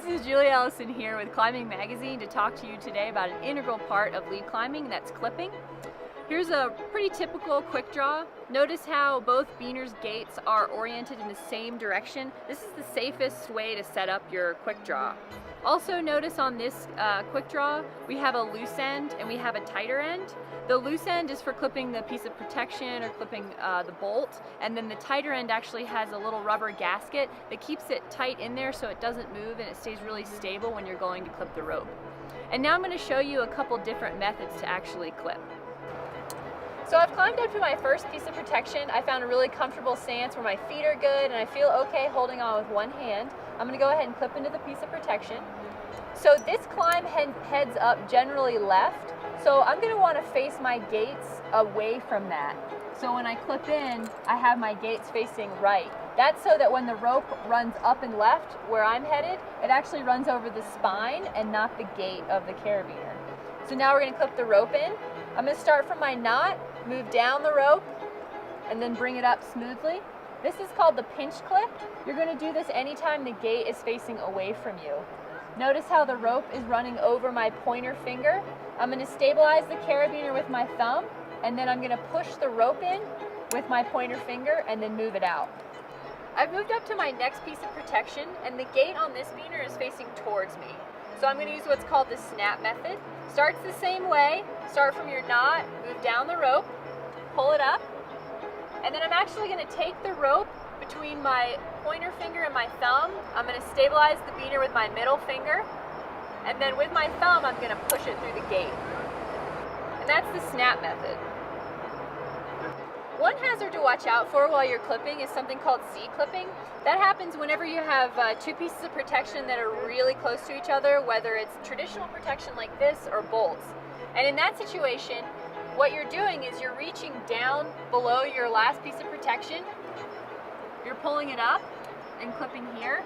is Julie Ellison here with Climbing Magazine to talk to you today about an integral part of lead climbing, and that's clipping. Here's a pretty typical quick draw. Notice how both beaner's gates are oriented in the same direction. This is the safest way to set up your quick draw. Also notice on this quick draw, we have a loose end and we have a tighter end. The loose end is for clipping the piece of protection or clipping the bolt, and then the tighter end actually has a little rubber gasket that keeps it tight in there so it doesn't move and it stays really stable when you're going to clip the rope. And now I'm going to show you a couple different methods to actually clip. So I've climbed up to my first piece of protection. I found a really comfortable stance where my feet are good and I feel okay holding on with one hand. I'm going to go ahead and clip into the piece of protection. So this climb heads up generally left, so I'm going to want to face my gates away from that. So when I clip in, I have my gates facing right. That's so that when the rope runs up and left where I'm headed, it actually runs over the spine and not the gate of the carabiner. So now we're going to clip the rope in. I'm going to start from my knot, move down the rope, and then bring it up smoothly. This is called the pinch clip. You're going to do this anytime the gate is facing away from you. Notice how the rope is running over my pointer finger. I'm going to stabilize the carabiner with my thumb, and then I'm going to push the rope in with my pointer finger and then move it out. I've moved up to my next piece of protection, and the gate on this beaner is facing towards me. So I'm going to use what's called the snap method. Starts the same way. Start from your knot, move down the rope, pull it up, and then I'm actually going to take the rope between my pointer finger and my thumb. I'm going to stabilize the beaner with my middle finger, and then with my thumb I'm going to push it through the gate. And that's the snap method. One hazard to watch out for while you're clipping is something called Z-clipping. That happens whenever you have two pieces of protection that are really close to each other, whether it's traditional protection like this or bolts. And in that situation, what you're doing is you're reaching down below your last piece of protection, you're pulling it up and clipping here.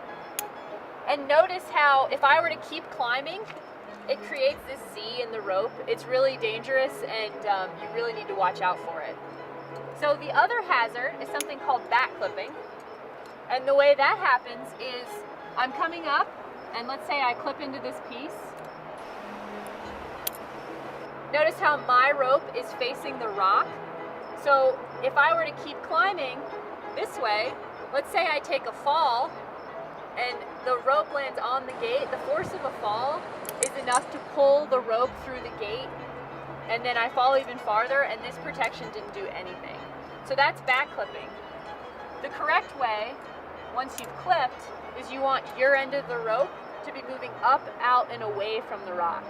And notice how if I were to keep climbing, it creates this Z in the rope. It's really dangerous and you really need to watch out for it. So the other hazard is something called back clipping. And the way that happens is I'm coming up and let's say I clip into this piece. Notice how my rope is facing the rock. So if I were to keep climbing this way, let's say I take a fall and the rope lands on the gate, the force of a fall is enough to pull the rope through the gate, and then I fall even farther and this protection didn't do anything. So that's back clipping. The correct way, once you've clipped, is you want your end of the rope to be moving up, out, and away from the rock.